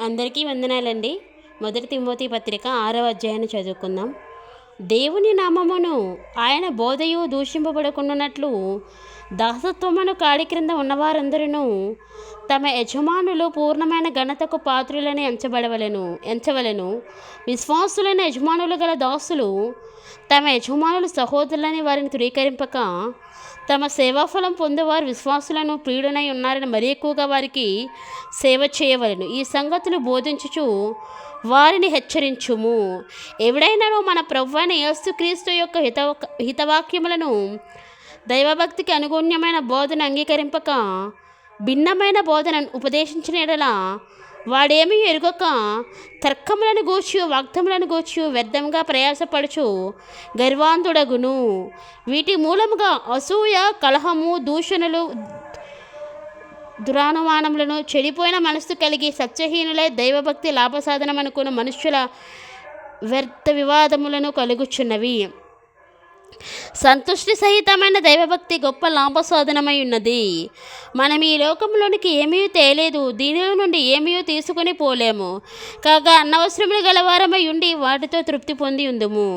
అందరికీ వందనాలండి. మొదటి తిమోతి పత్రిక 6వ అధ్యాయాన్ని చదువుకుందాం. దేవుని నామమును ఆయన బోధయు దూషింపబడకుండానట్లు దాసత్వమును కాడి క్రింద ఉన్నవారందరూ తమ యజమానులు పూర్ణమైన ఘనతకు పాత్రులని ఎంచవలెను. విశ్వాసులైన యజమానులు గల దాసులు తమ యజమానులు సహోదరులని వారిని ధృవీకరింపక తమ సేవాఫలం పొందేవారు విశ్వాసులను ప్రియుడనై ఉన్నారని మరీ ఎక్కువగా వారికి సేవ చేయవలెను. ఈ సంగతులు బోధించుచు వారిని హెచ్చరించుము. ఎవడైనాను మన ప్రభువైన యేసుక్రీస్తు యొక్క హితవాక్యములను దైవభక్తికి అనుగుణ్యమైన బోధన అంగీకరింపక భిన్నమైన బోధనను ఉపదేశించిన ఎడల వాడేమీ ఎరుగక తర్కములను గూర్చి వాగ్దములను గూర్చి వ్యర్థంగా ప్రయాసపడుచు గర్వాంధుడగును. వీటి మూలముగా అసూయ, కలహము, దూషణలు, దురానుమానములను, చెడిపోయిన మనస్సు కలిగి సత్యహీనులై దైవభక్తి లాభసాధనం అనుకున్న మనుష్యుల వ్యర్థ వివాదములను కలుగుచున్నవి. సంతుష్టి సహితమైన దైవభక్తి గొప్ప లాభసాధనమై ఉన్నది. మనం ఈ లోకంలోనికి ఏమీ తేలేదు, దీనిలో నుండి ఏమీ తీసుకుని పోలేము. కాగా అనవసరములు గలవారమై ఉండి వాటితో తృప్తి పొంది ఉందుము.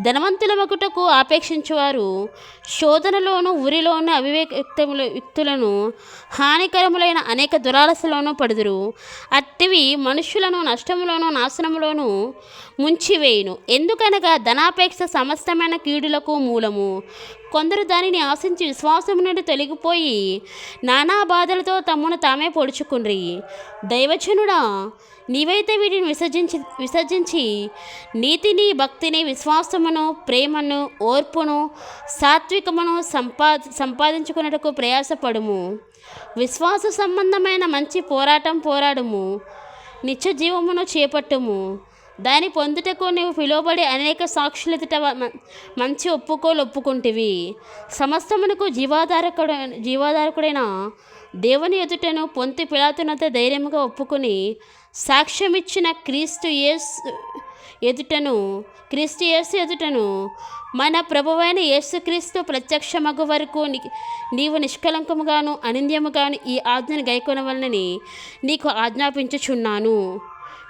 ధనవంతుల మగుటకు ఆపేక్షించువారు శోధనలోను, ఉరిలోను, యుక్తులను, హానికరములైన అనేక దురాలసలోనూ పడుదురు. అట్టివి మనుష్యులను నష్టములోను, నాశనములోను ముంచివేయును. ఎందుకనగా ధనాపేక్ష సమస్తమైన కీడులకు మూలము. కొందరు దానిని ఆశించి విశ్వాసము నుండి తొలగిపోయి నానా బాధలతో తమ్మును తామే పొడుచుకుండ్రి. దైవజనుడా, నీవైతే వీటిని విసర్జించి నీతిని, భక్తిని, విశ్వాసమును, ప్రేమను, ఓర్పును, సాత్వికమును సంపాదించుకున్నటకు ప్రయాసపడుము. విశ్వాస సంబంధమైన మంచి పోరాడుము. నిత్య జీవమును చేపట్టుము. దాని పొందుటకు నీవు పిలువబడి అనేక సాక్షుల ఎదుట మంచి ఒప్పుకుంటివి. సమస్తమునకు జీవాధారకుడైన దేవుని ఎదుటను పొంతి పిలాతునంత ధైర్యముగా ఒప్పుకొని సాక్ష్యమిచ్చిన క్రీస్తు యేసు ఎదుటను మన ప్రభువైన యేసుక్రీస్తు ప్రత్యక్షమగు వరకు నీవు నిష్కలంకముగాను అనింద్యముగాను ఈ ఆజ్ఞను గైకొనవలనని నీకు ఆజ్ఞాపించుచున్నాను.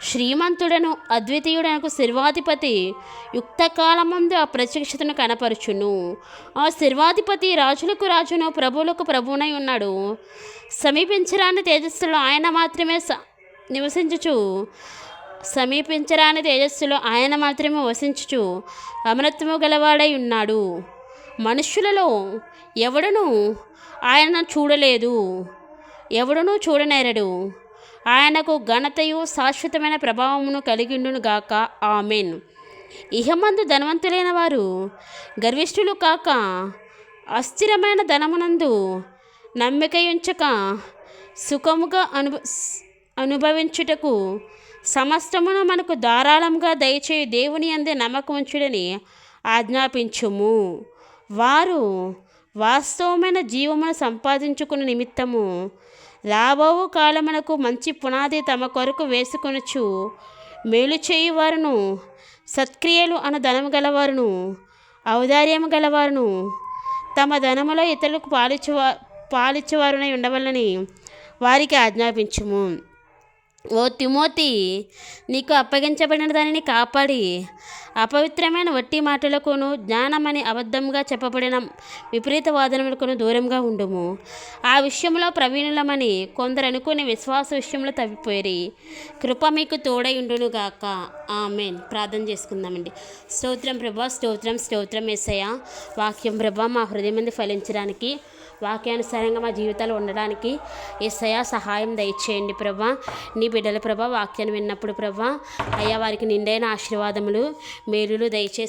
శ్రీమంతుడను అద్వితీయుడనకు సర్వాధిపతి యుక్తకాలమందు ఆ ప్రత్యక్షతను కనపరుచును. ఆ సర్వాధిపతి రాజులకు రాజును, ప్రభువులకు ప్రభువునై ఉన్నాడు. సమీపించరాని తేజస్సులో ఆయన మాత్రమే వసించుచు అమరత్వము గలవాడై ఉన్నాడు. మనుష్యులలో ఎవడనూ ఆయనను చూడలేదు, ఎవడనూ చూడనేరడు. ఆయనకు ఘనతయు శాశ్వతమైన ప్రభావమును కలిగిండును గాక. ఆమెన్. ఇహమందు ధనవంతులైన వారు గర్విష్ఠులు కాక అస్థిరమైన ధనమునందు నమ్మికయుంచక సుఖముగా అనుభవించుటకు సమస్తమును మనకు ధారాళంగా దయచేయి దేవుని యందే నమ్మకం ఉంచుడని ఆజ్ఞాపించుము. వారు వాస్తవమైన జీవమును సంపాదించుకున్న నిమిత్తము రాబోవు కాలమునకు మంచి పునాది తమ కొరకు వేసుకొనొచ్చు. మేలు చేయువారును, సత్క్రియలు అను ధనము గలవారును, ఔదార్యము గలవారును, తమ ధనములో ఇతరులకు పాలిచ్చేవారునై ఉండవలనని వారికి ఆజ్ఞాపించుము. ఓ తిమోతి, నీకు అప్పగించబడిన దానిని కాపాడి అపవిత్రమైన వట్టి మాటలకును, జ్ఞానమని అబద్ధంగా చెప్పబడిన విపరీత వాదనములకును దూరంగా ఉండుము. ఆ విషయంలో ప్రవీణులమని కొందరు అనుకుని విశ్వాస విషయంలో తప్పిపోయి. కృప మీకు తోడై ఉండునుగాక. ఆమెన్. ప్రార్థన చేసుకుందామండి. స్తోత్రం ప్రభా, స్తోత్రం యేసయ్య. వాక్యం ప్రభా మా హృదయం మంది ఫలించడానికి, వాక్యానుసారంగా మా జీవితాలు ఉండడానికి యేసయ్య సహాయం దయచేయండి ప్రభా. నీ బిడ్డల ప్రభా వాక్యాన్ని విన్నప్పుడు ప్రభా అయ్యా వారికి నిండైన ఆశీర్వాదములు, మేలులు దయచేసి